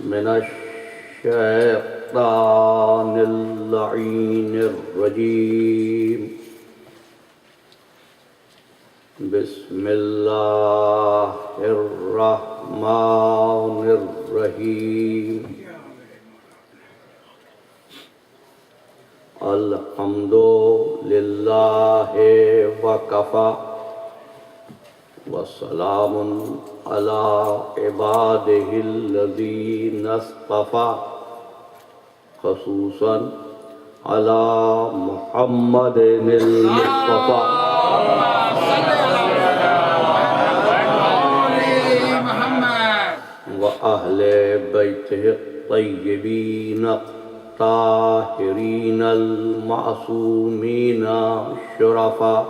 من الشیطان اللعین الرجیم بسم اللہ الرحمن الرحیم الحمد للہ وکفی وسلام علی عبادہ الذین اصطفی خصوصا علی محمد المصطفی وأهل بيته الطيبين الطاهرين المعصومين الشرفاء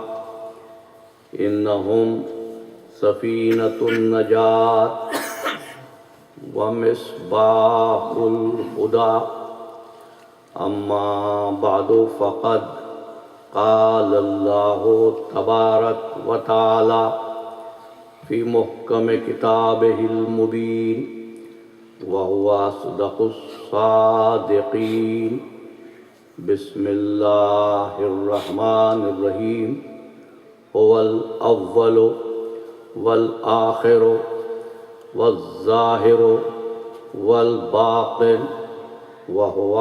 إنهم سفينة النجاة ومصباح الهدى أما بعد فقد قال الله تبارك وتعالى في محكم كتابه المبين وهو أصدق الصادقين بسم الله الرحمن الرحيم هو الأول والآخر والظاهر والباطن وهو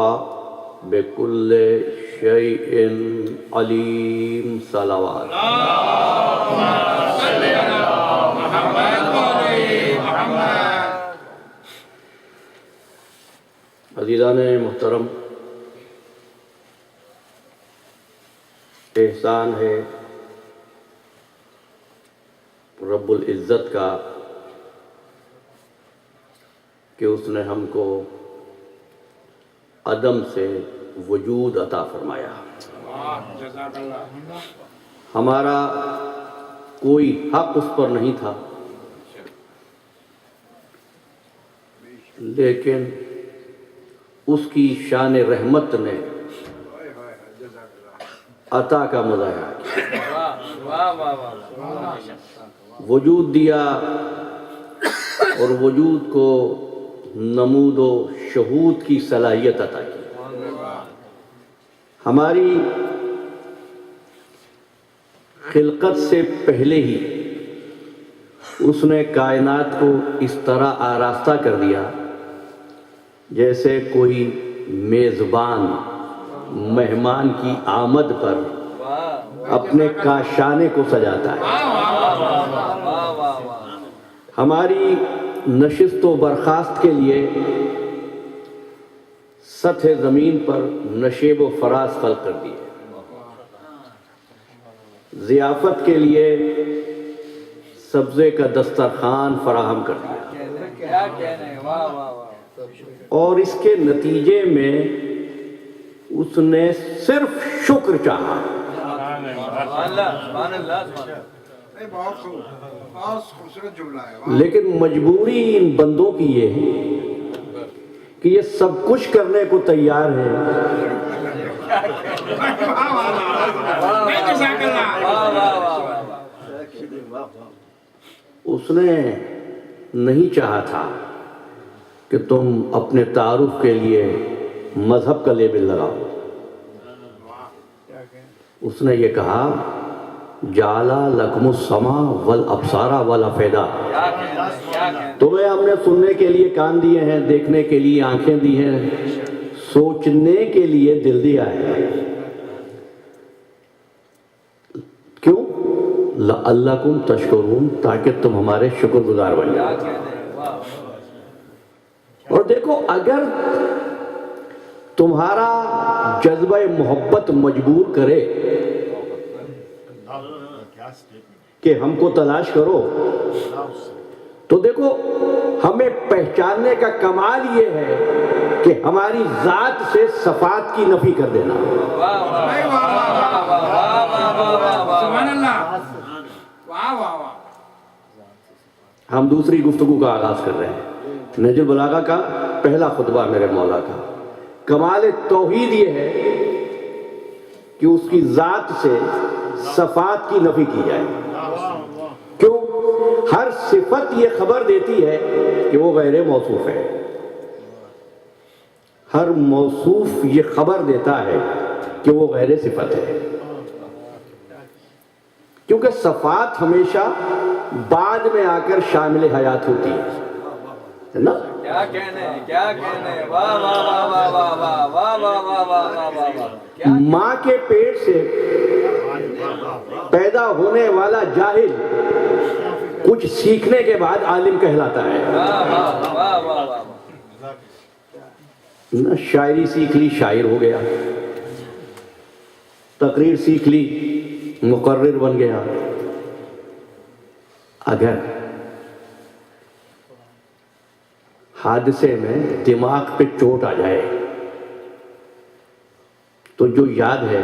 بكل شيء عليم صلوات عزیزان محترم، احسان ہے رب العزت کا کہ اس نے ہم کو عدم سے وجود عطا فرمایا۔ ہمارا کوئی حق اس پر نہیں تھا، لیکن اس کی شان رحمت نے عطا کا مظاہرہ کیا، وجود دیا اور وجود کو نمود و شہود کی صلاحیت عطا کی۔ ہماری خلقت سے پہلے ہی اس نے کائنات کو اس طرح آراستہ کر دیا جیسے کوئی میزبان مہمان کی آمد پر اپنے کاشانے کو سجاتا ہے۔ ہماری نشست و برخاست کے لیے سطح زمین پر نشیب و فراز خلق کر دیے، ضیافت کے لیے سبزے کا دسترخوان فراہم کر دیا، اور اس کے نتیجے میں اس نے صرف شکر چاہا۔ لیکن مجبوری ان بندوں کی یہ ہے کہ یہ سب کچھ کرنے کو تیار ہے، اس نے نہیں چاہا تھا کہ تم اپنے تعارف کے لیے مذہب کا لیبل لگاؤ۔ اس نے یہ کہا جعل لکم السمع والابصار والافئدہ، تمہیں ہم نے سننے کے لیے کان دیے ہیں، دیکھنے کے لیے آنکھیں دی ہیں، سوچنے کے لیے دل دیا ہے۔ کیوں؟ لعلکم تشکرون، تاکہ تم ہمارے شکر گزار بن جاؤ۔ اور دیکھو، اگر تمہارا جذبہ محبت مجبور کرے کہ ہم کو تلاش کرو، تو دیکھو ہمیں پہچاننے کا کمال یہ ہے کہ ہماری ذات سے صفات کی نفی کر دینا۔ ہم دوسری گفتگو کا آغاز کر رہے ہیں، نہج البلاغہ کا پہلا خطبہ میرے مولا کا۔ کمال توحید یہ ہے کہ اس کی ذات سے صفات کی نفی کی جائے۔ کیوں؟ ہر صفت یہ خبر دیتی ہے کہ وہ غیر موصوف ہے، ہر موصوف یہ خبر دیتا ہے کہ وہ غیر صفت ہے، کیونکہ صفات ہمیشہ بعد میں آ کر شامل حیات ہوتی ہے نا؟ کیا کہنے، کیا کہنے، واہ واہ واہ واہ واہ واہ واہ واہ واہ واہ واہ واہ۔ ماں کے پیٹ سے پیدا ہونے والا جاہل کچھ سیکھنے کے بعد عالم کہلاتا ہے۔ شاعری سیکھ لی شاعر ہو گیا، تقریر سیکھ لی مقرر بن گیا۔ اگر حادثے میں دماغ پہ چوٹ آ جائے تو جو یاد ہے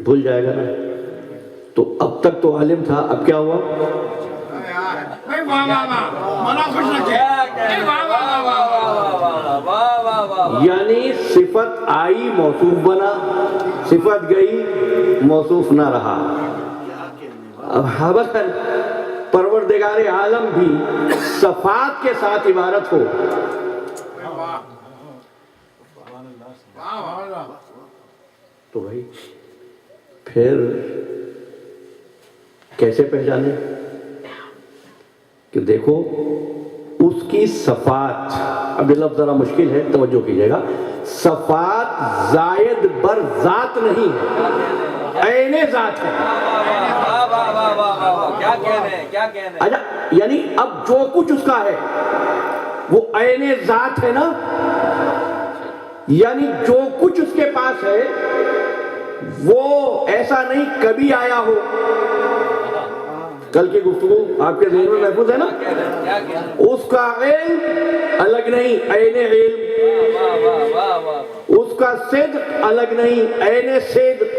بھول جائے گا نا۔ تو اب تک تو عالم تھا، اب کیا ہوا؟ یعنی صفت آئی موصوف بنا، صفت گئی موصوف نہ رہا۔ اب پروردگار عالم بھی صفات کے ساتھ عبارت ہو تو بھائی پھر کیسے پہچانے کہ دیکھو اس کی صفات، اب یہ لفظ ذرا مشکل ہے توجہ کیجئے گا، صفات زائد بر ذات نہیں ہے، عین ذات ہے۔ کیا کہنے، کیا کہنے۔ اچھا یعنی اب جو کچھ اس کا ہے وہ عین ذات ہے نا، یعنی جو کچھ اس کے پاس ہے وہ ایسا نہیں کبھی آیا ہو۔ کل کی گفتگو آپ کے ذہن میں محفوظ ہے نا؟ اس کا علم الگ نہیں، عین علم، اس کا صدق الگ نہیں، عین صدق۔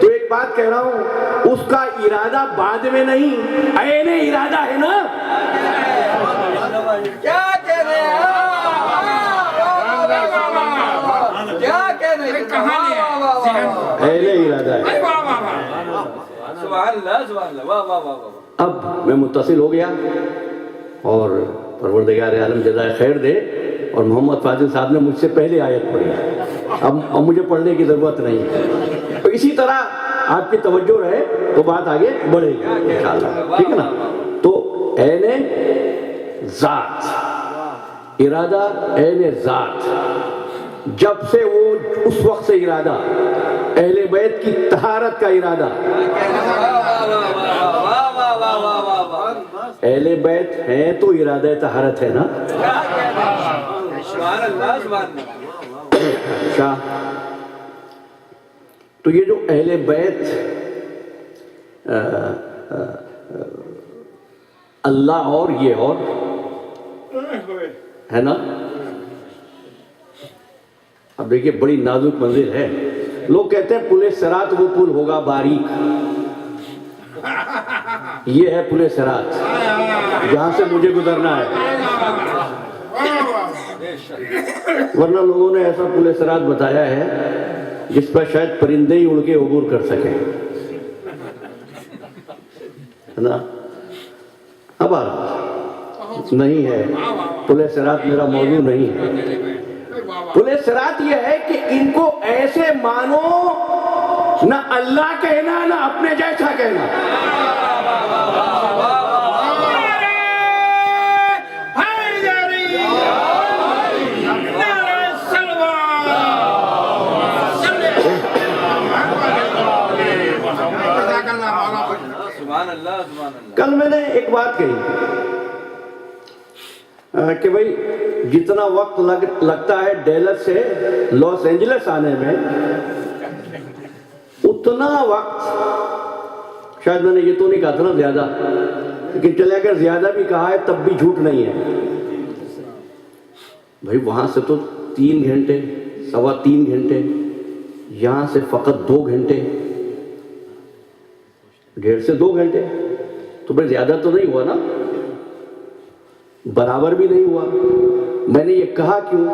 تو ایک بات کہہ رہا ہوں، اس کا ارادہ بعد میں نہیں، عین ارادہ ہے نا۔ کیا کہنے، کیا کہنے، عین ارادہ ہے۔ سبحان اللہ، سبحان اللہ، واہ واہ واہ واہ۔ اب میں متصل ہو گیا اور پروردگار عالم جزائے خیر دے، اور محمد فاضل صاحب نے مجھ سے پہلے آیت پڑھی، اب مجھے پڑھنے کی ضرورت نہیں ہے۔ تو اسی طرح آپ کی توجہ رہے تو بات آگے بڑھے گی انشاءاللہ، ٹھیک ہے نا؟ تو عین ذات، ارادہ عین ذات، جب سے وہ اس وقت سے ارادہ، اہل بیت کی طہارت کا ارادہ، اہل بیت ہیں تو ارادہ طہارت ہے نا۔ سبحان اللہ، سبحان اللہ۔ اچھا تو یہ جو اہل بیت اللہ اور یہ اور ہے نا، اب دیکھیے بڑی نازک منزل ہے۔ لوگ کہتے ہیں پل صراط وہ پل ہوگا باریک، یہ ہے پل صراط جہاں سے مجھے گزرنا ہے، ورنہ لوگوں نے ایسا پل صراط بتایا ہے جس پر شاید پرندے ہی اڑ کے عبور کر سکیں، ہے نا۔ اب نہیں ہے، پل صراط میرا موضوع نہیں ہے۔ پل صراط یہ ہے کہ ان کو ایسے مانو، نہ اللہ کہنا نہ اپنے جیسا کہنا۔ کل میں نے ایک بات کہی کہ بھئی جتنا وقت لگتا ہے ڈیلس سے لاس اینجلس آنے میں، اتنا وقت شاید میں نے یہ تو نہیں کہا تھا نا زیادہ، لیکن چلے اگر زیادہ بھی کہا ہے تب بھی جھوٹ نہیں ہے بھئی۔ وہاں سے تو 3 گھنٹے، 3.25 گھنٹے، یہاں سے فقط 2 گھنٹے، 1.5 سے 2 گھنٹے، تو بھئی زیادہ تو نہیں ہوا نا، برابر بھی نہیں ہوا۔ میں نے یہ کہا کیوں؟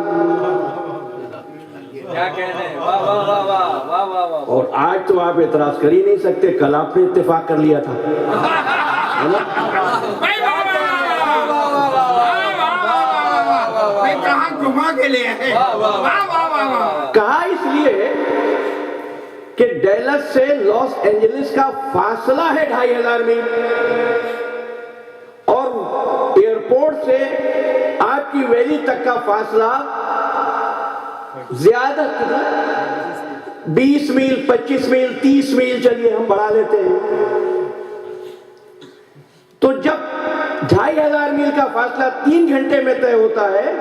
کیا کہنے، واہ واہ واہ واہ واہ واہ واہ۔ اور آج تو آپ اعتراض کر ہی نہیں سکتے، کل آپ نے اتفاق کر لیا تھا، ہے نا؟ کہاں گھما کے ملے ہیں. واہ واہ واہ واہ. کہا اس لیے کہ ڈیلس سے لاس اینجلس کا فاصلہ ہے 2500 میل، اور ایئرپورٹ سے آپ کی ویلی تک کا فاصلہ زیادہ 20 میل، 25 میل، 30 میل، چلیے ہم بڑھا لیتے ہیں. تو جب 2500 میل کا فاصلہ 3 گھنٹے میں طے ہوتا ہے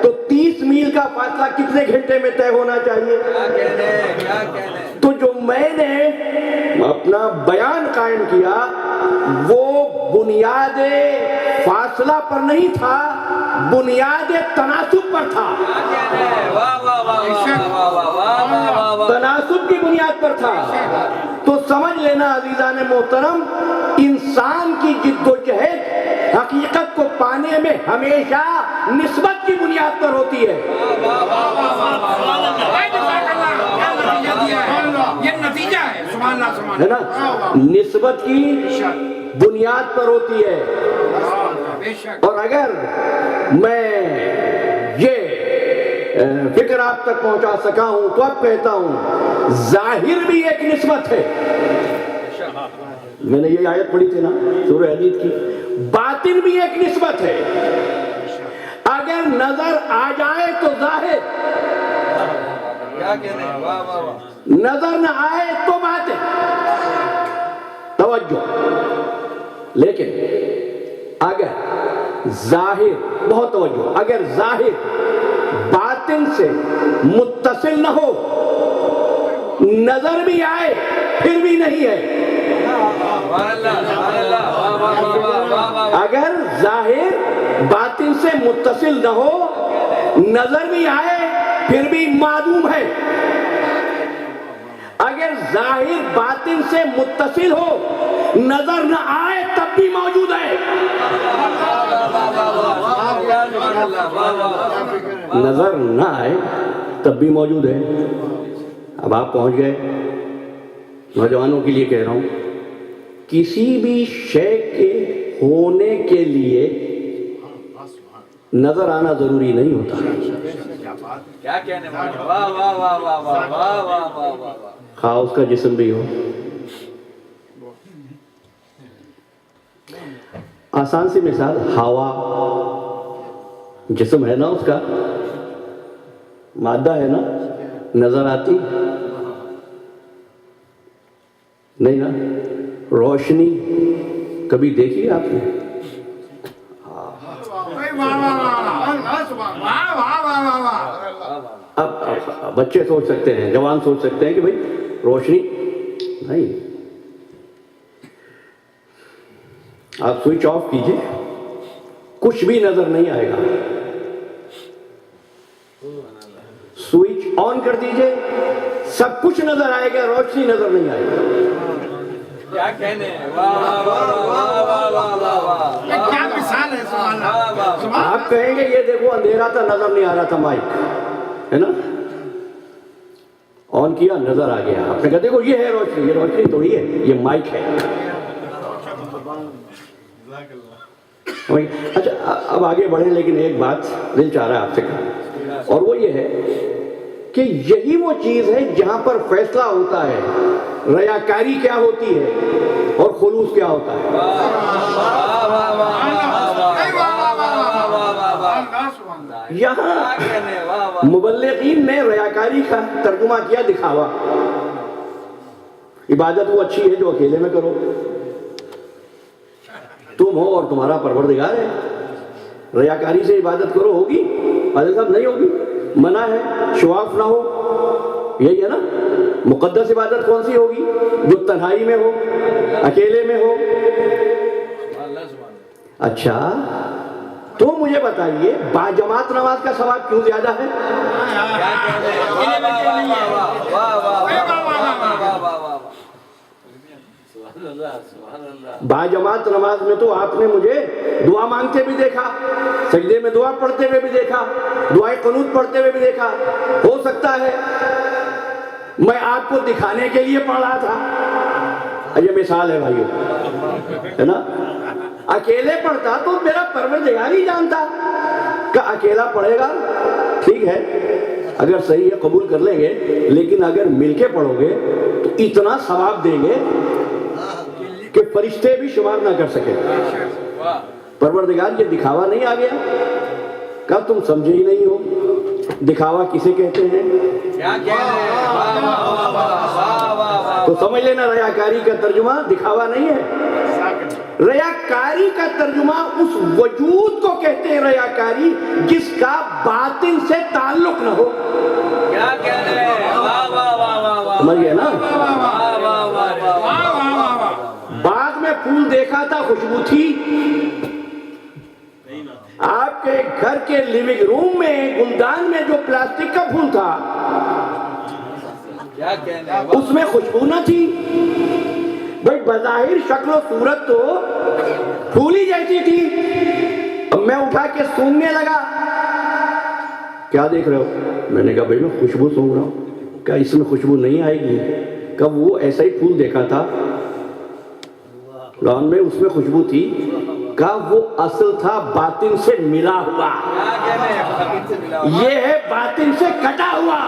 تو 30 میل کا فاصلہ کتنے گھنٹے میں طے ہونا چاہیے؟ کیا کہنے. تو جو میں نے اپنا بیان قائم کیا وہ بنیاد فاصلہ پر نہیں تھا، بنیاد تناسب پر تھا. تناسب کی بنیاد پر تھا. تو سمجھ لینا عزیزان محترم، انسان کی جد و جہد حقیقت کو پانے میں ہمیشہ نسبت کی بنیاد پر ہوتی ہے. یہ نتیجہ ہے. سبحان اللہ سبحان ہے اللہ. نا، نسبت کی بنیاد پر ہوتی ہے. بے شک. اور اگر میں یہ فکر آپ تک پہنچا سکا ہوں تو اب کہتا ہوں ظاہر بھی ایک نسبت ہے. میں نے یہ آیت پڑھی تھی نا سورہ حدید کی، باطن بھی ایک نسبت ہے. اگر نظر آ جائے تو ظاہر، کیا کہنے. واہ واہ واہ. نظر نہ آئے تو باطن. توجہ. لیکن اگر ظاہر، بہت توجہ، اگر ظاہر باطن سے متصل نہ ہو، نظر بھی آئے پھر بھی نہیں ہے. اگر ظاہر باطن سے متصل نہ ہو، نظر بھی آئے پھر بھی معدوم ہے. اگر ظاہر باطن سے متصل ہو، نظر نہ آئے تب بھی موجود ہے. نظر نہ آئے تب بھی موجود ہے. اب آپ پہنچ گئے. نوجوانوں کے لیے کہہ رہا ہوں، کسی بھی شے کے ہونے کے لیے نظر آنا ضروری نہیں ہوتا. کیا کہنے. واہ واہ واہ واہ واہ واہ واہ واہ واہ. خواہ اس کا جسم بھی ہو. آسان سی مثال، ہوا جسم ہے نا، اس کا مادہ ہے نا، نظر آتی نہیں نا. روشنی کبھی دیکھی آپ نے؟ اب بچے سوچ سکتے ہیں، جوان سوچ سکتے ہیں کہ بھئی روشنی نہیں. آپ سوئچ آف کیجئے، کچھ بھی نظر نہیں آئے گا. سوئچ آن کر دیجئے، سب کچھ نظر آئے گا، روشنی نظر نہیں آئے گا. کیا کہنے. واہ واہ واہ واہ واہ واہ واہ. کیا مثال ہے. سبحان اللہ. آپ کہیں گے یہ دیکھو اندھیرا تھا، نظر نہیں آ رہا تھا، مائک ہے نا، آن کیا نظر آ گیا. آپ نے کہا دیکھو یہ ہے روشنی. یہ روشنی تھوڑی ہے، یہ مائک ہے. اچھا اب آگے بڑھیں، لیکن ایک بات دل چاہ رہا ہے آپ سے کہا، اور وہ یہ ہے کہ یہی وہ چیز ہے جہاں پر فیصلہ ہوتا ہے ریاکاری کیا ہوتی ہے اور خلوص کیا ہوتا ہے. یہاں مبلغین نے ریاکاری کا ترجمہ کیا دکھاوا. عبادت وہ اچھی ہے جو اکیلے میں کرو، تم ہو اور تمہارا پروردگار ہے. ریاکاری سے عبادت کرو، ہوگی؟ حضرت صاحب نہیں ہوگی. منع ہے شواف نہ ہو، یہی ہے نا. مقدس عبادت کون سی ہوگی؟ جو تنہائی میں ہو، اکیلے میں ہو. اچھا تو مجھے بتائیے باجماعت نماز کا ثواب کیوں زیادہ ہے؟ باجماعت نماز میں تو آپ نے مجھے دعا مانگتے بھی دیکھا، سجدے میں دعا پڑھتے ہوئے بھی دیکھا، دعائے قنوت پڑھتے ہوئے بھی دیکھا. ہو سکتا ہے میں آپ کو دکھانے کے لیے پڑھ رہا تھا. یہ مثال ہے بھائیو، ہے نا. اکیلے پڑھتا تو میرا پروردگار ہی جانتا کہ اکیلا پڑھے گا ٹھیک ہے اگر صحیح ہے قبول کر لیں گے، لیکن اگر مل کے پڑھو گے تو اتنا ثواب دیں گے کہ فرشتے بھی شمار نہ کر سکے۔ پروردگار یہ دکھاوا نہیں آ گیا؟ کیا تم سمجھے ہی نہیں ہو؟ دکھاوا کسے کہتے ہیں؟ کیا کہنے ہیں؟ واہ واہ واہ واہ واہ واہ۔ تو سمجھ لینا ریاکاری کا ترجمہ دکھاوا نہیں ہے، ریاکاری کا ترجمہ اس وجود کو کہتے ہیں ریاکاری جس کا باطن سے تعلق نہ ہو۔ کیا کہنے ہیں؟ واہ واہ واہ واہ واہ۔ سمجھ گئے نا؟ واہ واہ واہ واہ۔ باغ میں پھول دیکھا تھا، خوشبو تھی۔ آپ کے گھر کے لیونگ روم میں گلدان میں جو پلاسٹک کا پھول تھا کیا کہنے ہیں؟ اس میں خوشبو نہ تھی؟ بھئی بظاہر شکل و صورت تو پھول ہی جیسی تھی۔ اب میں اٹھا کے سونگنے لگا، کیا دیکھ رہے ہو؟ میں نے کہا بھئی میں خوشبو سونگ رہا ہوں۔ کہا اس میں خوشبو نہیں آئے گی؟ کہا وہ ایسا ہی پھول دیکھا تھا لان میں، اس میں خوشبو تھی۔ کہا وہ اصل تھا باطن سے ملا ہوا، کیا کہنے ہیں؟ فقیر سے ملا ہوا۔ یہ ہے باطن سے کٹا ہوا۔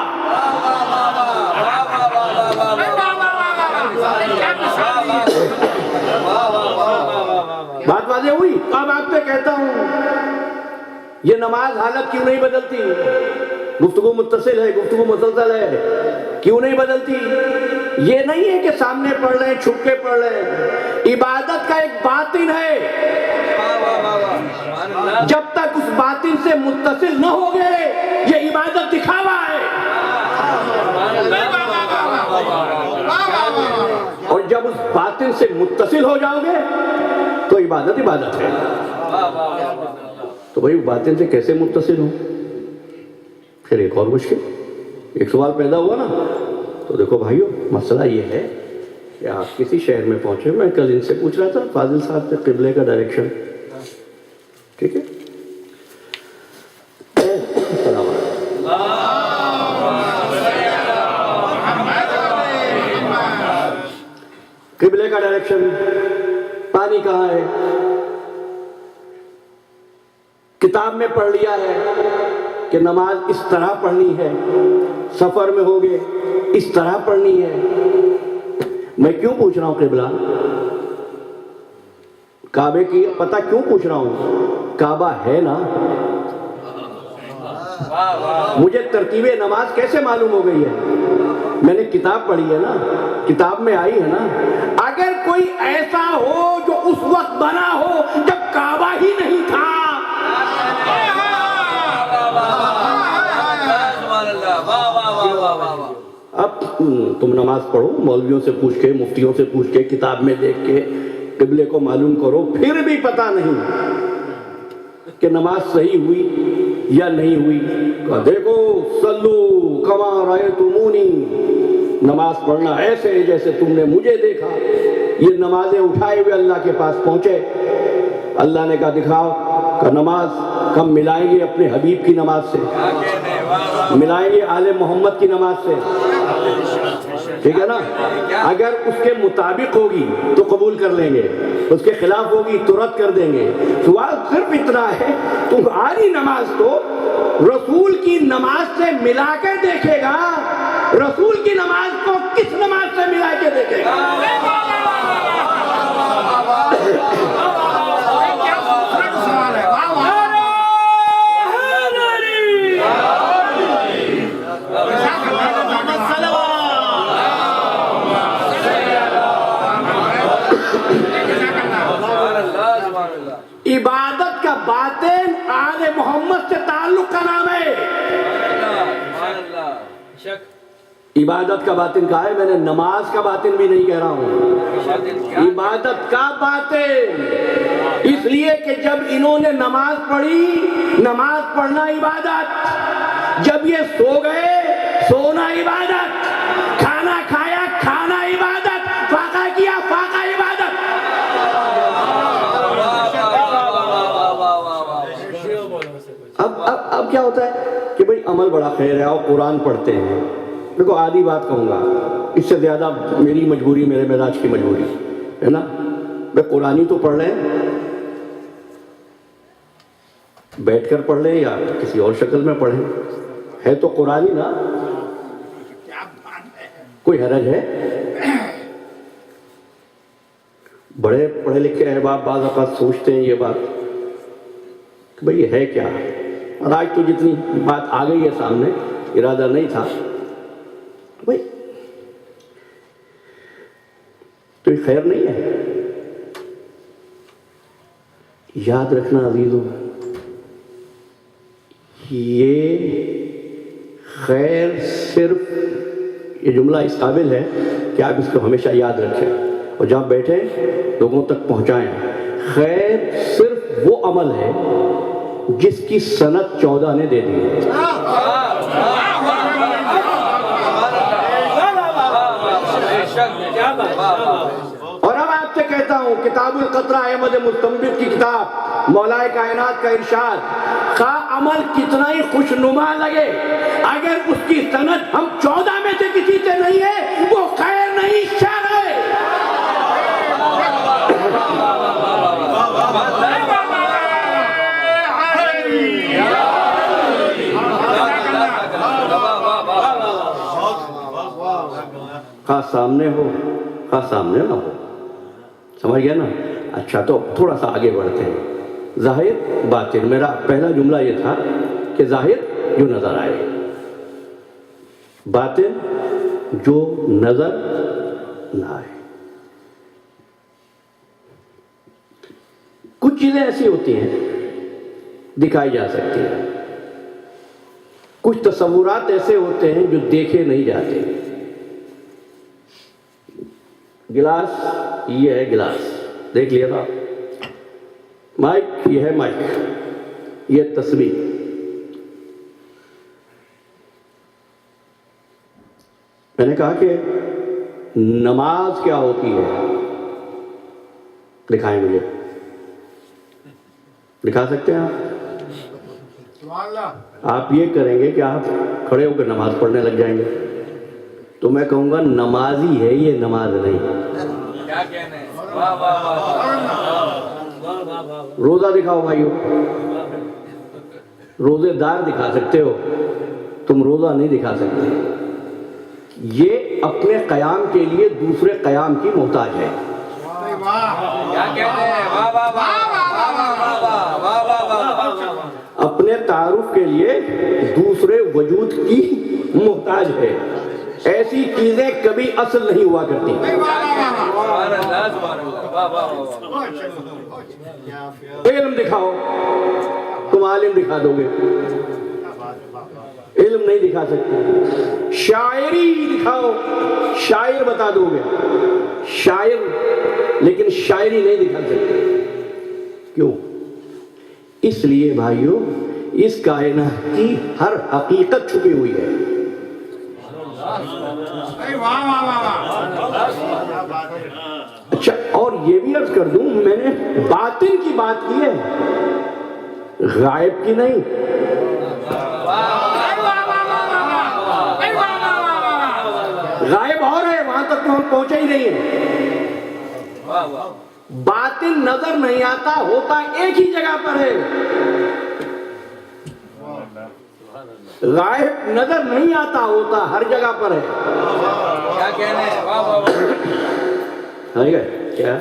بات واضح ہوئی؟ اب آپ سے کہتا ہوں یہ نماز حالت کیوں نہیں بدلتی؟ گفتگو متصل ہے، گفتگو مسلسل ہے، کیوں نہیں بدلتی؟ یہ نہیں ہے کہ سامنے پڑھ لیں چھپ کے پڑھ لیں، عبادت کا ایک باطن ہے، جب تک اس باطن سے متصل نہ ہو گئے یہ عبادت دکھاوا ہے، اور جب اس باطن سے متصل ہو جاؤ گے تو عبادت عبادت ہے۔ تو بھائی باطن سے کیسے متصل ہوں؟ پھر ایک اور مشکل، ایک سوال پیدا ہوا نا، تو دیکھو بھائیو مسئلہ یہ ہے کہ آپ کسی شہر میں پہنچے، میں کل ان سے پوچھ رہا تھا فاضل صاحب سے قبلے کا ڈائریکشن، ٹھیک ہے؟ السلام علیکم۔ قبلے کا ڈائریکشن، پانی کہاں ہے؟ کتاب میں پڑھ لیا ہے کہ نماز اس طرح پڑھنی ہے، سفر میں ہوگے اس طرح پڑھنی ہے۔ میں کیوں پوچھ رہا ہوں قبلہ؟ کعبے کی پتہ کیوں پوچھ رہا ہوں؟ کعبہ ہے نا، مجھے ترتیب نماز کیسے معلوم ہو گئی ہے؟ میں نے کتاب پڑھی ہے نا، کتاب میں آئی ہے نا۔ اگر کوئی ایسا ہو جو اس وقت بنا ہو جب کعبہ ہی نہیں تھا، اب تم نماز پڑھو، مولویوں سے پوچھ کے، مفتیوں سے پوچھ کے، کتاب میں دیکھ کے قبلے کو معلوم کرو، پھر بھی پتہ نہیں کہ نماز صحیح ہوئی یا نہیں ہوئی۔ کہا دیکھو صلو کما رأیتمونی، نماز پڑھنا ایسے جیسے تم نے مجھے دیکھا۔ یہ نمازیں اٹھائے ہوئے اللہ کے پاس پہنچے، اللہ نے کہا دکھاؤ، کہ نماز ہم ملائیں گے اپنے حبیب کی نماز سے، ملائیں گے آل محمد کی نماز سے، ٹھیک ہے نا؟ اگر اس کے مطابق ہوگی تو قبول کر لیں گے، اس کے خلاف ہوگی تو رد کر دیں گے۔ سوال صرف اتنا ہے، تمہاری نماز تو رسول کی نماز سے ملا کے دیکھے گا، رسول کی نماز کو کس نماز سے ملا کے دیکھے گا؟ عبادت کا باطن آل محمد سے تعلق کا نام ہے۔ عبادت کا باطن کہا ہے، میں نے نماز کا باطن بھی نہیں کہہ رہا ہوں، عبادت کا باطن۔ اس لیے کہ جب انہوں نے نماز پڑھی، نماز پڑھنا عبادت، جب یہ سو گئے سونا عبادت، کھانا کھایا کھانا عبادت، فاقہ کیا فاقہ عبادت۔ اب کیا ہوتا ہے کہ بھئی عمل بڑا خیر ہے، آؤ قرآن پڑھتے ہیں۔ دیکھو آدھی بات کہوں گا، اس سے زیادہ میری مجبوری، میرے مزاج کی مجبوری ہے نا، میں قرآن ہی تو پڑھ رہے ہیں۔ بیٹھ کر پڑھ لیں یا کسی اور شکل میں پڑھیں، ہے تو قرآن ہی نا، کیا بات ہے. کوئی حرج ہے؟ بڑے پڑھے لکھے احباب بعض اوقات سوچتے ہیں یہ بات کہ بھئی یہ ہے کیا، اور آج تو جتنی بات آ گئی ہے سامنے، ارادہ نہیں تھا بھئی تو یہ خیر نہیں ہے. یاد رکھنا عزیزوں، یہ خیر صرف، یہ جملہ اس قابل ہے کہ آپ اس کو ہمیشہ یاد رکھیں اور جہاں بیٹھیں لوگوں تک پہنچائیں. خیر صرف وہ عمل ہے جس کی سند 14 نے دے دی ہے. اور اب آپ سے کہتا ہوں، کتاب القطرہ احمد مستنبط کی کتاب، مولا کائنات کا ارشاد، خواہ عمل کتنا ہی خوشنما لگے، اگر اس کی سند ہم 14 میں سے کسی سے نہیں ہے، وہ خیر نہیں، شر ہے. خواہ سامنے ہو خواہ سامنے نہ ہو، سمجھ گیا نا؟ اچھا تو تھوڑا سا آگے بڑھتے ہیں. ظاہر باطن، میرا پہلا جملہ یہ تھا کہ ظاہر جو نظر آئے، باطن جو نظر نہ آئے. کچھ چیزیں ایسی ہوتی ہیں دکھائی جا سکتی ہیں، کچھ تصورات ایسے ہوتے ہیں جو دیکھے نہیں جاتے. گلاس، یہ ہے گلاس، دیکھ لیا تھا. مائک، یہ ہے مائک، یہ تصویر. میں نے کہا کہ نماز کیا ہوتی ہے، دکھائیں مجھے. دکھا سکتے ہیں آپ؟ آپ یہ کریں گے کہ آپ کھڑے ہو کر نماز پڑھنے لگ جائیں گے تو میں کہوں گا نمازی ہے یہ، نماز نہیں. کیا کہنے ہیں؟ واہ واہ واہ. روزہ دکھاؤ بھائیو، روزے دار دکھا سکتے ہو، تم روزہ نہیں دکھا سکتے. یہ اپنے قیام کے لیے دوسرے قیام کی محتاج ہے. کیا کہتے ہیں؟ واہ واہ واہ واہ واہ واہ. اپنے تعارف کے لیے دوسرے وجود کی محتاج ہے. ایسی چیزیں کبھی اصل نہیں ہوا کرتی. سبحان اللہ سبحان اللہ. واہ واہ واہ. علم دکھاؤ، تم عالم دکھا دو گے، علم نہیں دکھا سکتے. شاعری دکھاؤ، شاعر بتا دو گے، شاعر، لیکن شاعری نہیں دکھا سکتے. کیوں؟ اس لیے بھائیو اس کائنات کی ہر حقیقت چھپی ہوئی ہے. اچھا، اور یہ بھی عرض کر دوں، میں نے باطن کی بات کی ہے، غائب کی نہیں. غائب اور ہے، وہاں تک تو ہم پہنچے ہی نہیں ہیں. باطن نظر نہیں آتا، ہوتا ایک ہی جگہ پر ہے. غائب نظر نہیں آتا، ہوتا ہر جگہ پر ہے. کیا کہنے ہیں؟ واہ واہ واہ. کیا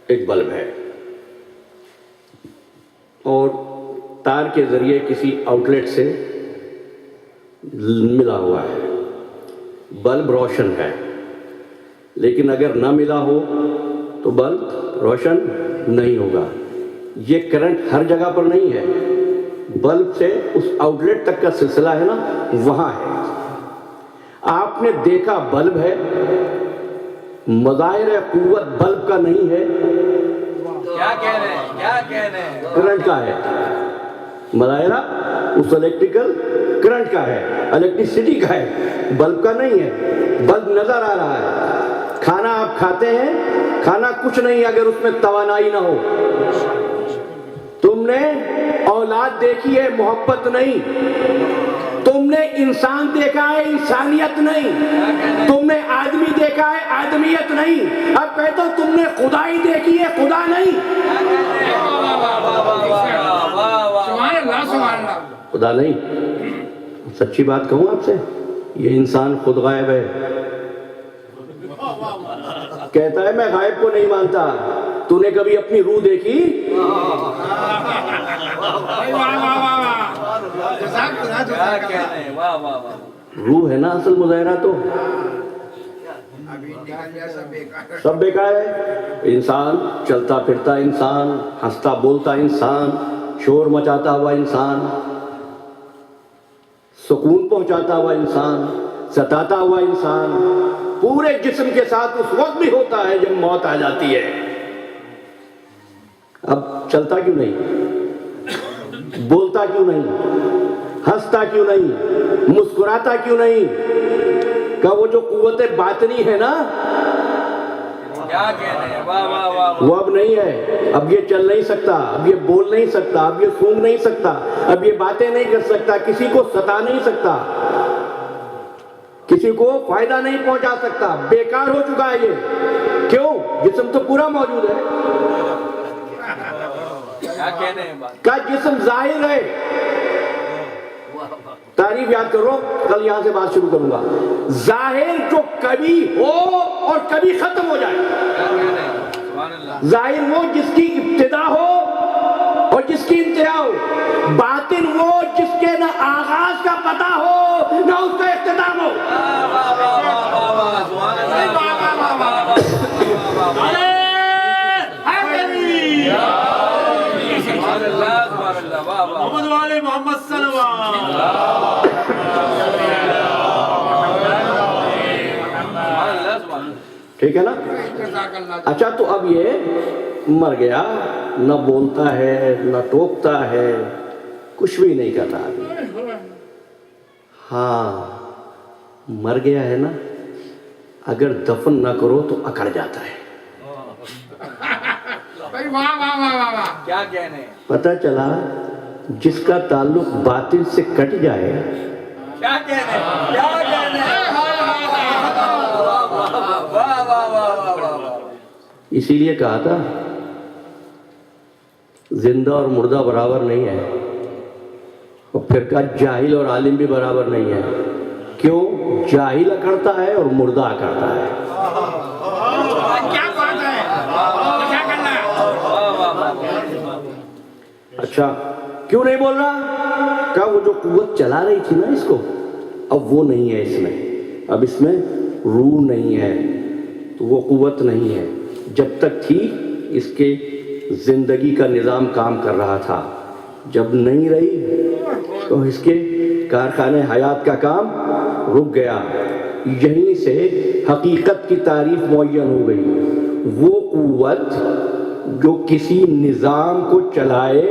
ایک بلب ہے اور تار کے ذریعے کسی آؤٹ لیٹ سے ملا ہوا ہے. بلب روشن ہے، لیکن اگر نہ ملا ہو تو بلب روشن نہیں ہوگا. یہ کرنٹ ہر جگہ پر نہیں ہے، بلب سے اس آؤٹ لیٹ تک کا سلسلہ ہے نا، وہاں ہے. آپ نے دیکھا بلب ہے، مظاہر قوت بلب کا نہیں ہے، کیا کہنے ہیں؟ کیا کہنے ہیں؟ کرنٹ کا ہے. مظاہرہ اس الیکٹریکل کرنٹ کا ہے، الیکٹریسٹی کا ہے، بلب کا نہیں ہے. بلب نظر آ رہا ہے. کھانا آپ کھاتے ہیں، کھانا کچھ نہیں اگر اس میں توانائی نہ ہو. تم نے اولاد دیکھی ہے، محبت نہیں. تم نے انسان دیکھا ہے، انسانیت نہیں. تم نے آدمی دیکھا ہے، آدمیت نہیں. اب کہتا ہوں تم نے خدائی دیکھی ہے، خدا نہیں. واہ واہ واہ واہ واہ. خدا نہیں. سچی بات کہوں آپ سے, یہ انسان خود غائب ہے. کہتا ہے میں غائب کو نہیں مانتا. تو نے کبھی اپنی روح دیکھی؟ کیا کہنے, واہ واہ واہ. روح ہے نا اصل مظاہرہ. تو سب بیکار ہے. انسان چلتا پھرتا انسان, ہنستا بولتا انسان, شور مچاتا ہوا انسان, سکون پہنچاتا ہوا انسان, ستاتا ہوا انسان, پورے جسم کے ساتھ اس وقت بھی ہوتا ہے جب موت آ جاتی ہے. اب چلتا کیوں نہیں, بولتا کیوں نہیں, ہنستا کیوں نہیں, مسکراتا کیوں نہیں؟ کہ وہ جو قوت باطنی ہے نا, کیا کہنے, واہ واہ واہ. وہ اب نہیں ہے. اب یہ چل نہیں سکتا, اب یہ بول نہیں سکتا, اب یہ سونگ نہیں سکتا, اب یہ باتیں نہیں کر سکتا, کسی کو ستا نہیں سکتا, کسی کو فائدہ نہیں پہنچا سکتا. بیکار ہو چکا ہے یہ. کیوں؟ جسم تو پورا موجود ہے. کیا کہنے بات. کا جسم ظاہر ہے. تعریف یاد کرو, کل یہاں سے بات شروع کروں گا. ظاہر جو کبھی ہو اور کبھی ختم ہو جائے. کیا کہنے, سبحان اللہ. ظاہر وہ جس کی ابتدا ہو اور جس کی انتہا ہو. باطن وہ جس کے نہ آغاز کا پتہ ہو نہ اس کا اختتام ہو. واہ واہ واہ واہ واہ, سبحان اللہ. سبحان اللہ, سبحان اللہ, واہ واہ. محمد والے محمد صلی اللہ علیہ سبحان اللہ, سبحان اللہ. ٹھیک ہے نا. اچھا, تو اب یہ مر گیا, نہ بولتا ہے, نہ ٹوکتا ہے, کچھ بھی نہیں کرتا ابھی. ہاں, مر گیا ہے نا, اگر دفن نہ کرو تو اکڑ جاتا ہے. کیا کہنے, پتہ چلا جس کا تعلق باطن سے کٹ جائے, کیا کہنے, کیا کہنے, واہ واہ واہ واہ واہ. اسی لیے کہا تھا زندہ اور مردہ برابر نہیں ہے, اور پھر کہا جاہل اور عالم بھی برابر نہیں ہے. کیوں؟ جاہل اکڑتا ہے اور مردہ اکڑتا ہے. اچھا, کیوں نہیں بول رہا؟ کہا وہ جو قوت چلا رہی تھی نا اس کو, اب وہ نہیں ہے اس میں. اب اس میں روح نہیں ہے, تو وہ قوت نہیں ہے. جب تک تھی اس کے زندگی کا نظام کام کر رہا تھا, جب نہیں رہی تو اس کے کارخانے حیات کا کام رک گیا. یہیں سے حقیقت کی تعریف معین ہو گئی. وہ قوت جو کسی نظام کو چلائے,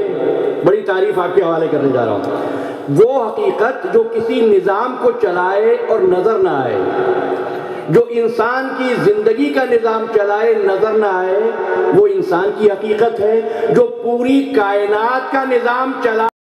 بڑی تعریف آپ کے حوالے کرنے جا رہا ہوں. وہ حقیقت جو کسی نظام کو چلائے اور نظر نہ آئے, جو انسان کی زندگی کا نظام چلائے نظر نہ آئے, وہ انسان کی حقیقت ہے. جو پوری کائنات کا نظام چلائے